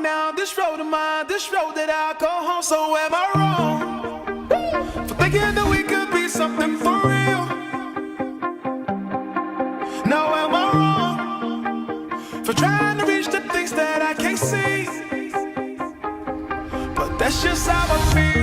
walking down this road of mine, this road that I call home. So am I wrong for thinking that we could be something for real? Now am I wrong for trying to reach the things that I can't see? But that's just how I feel.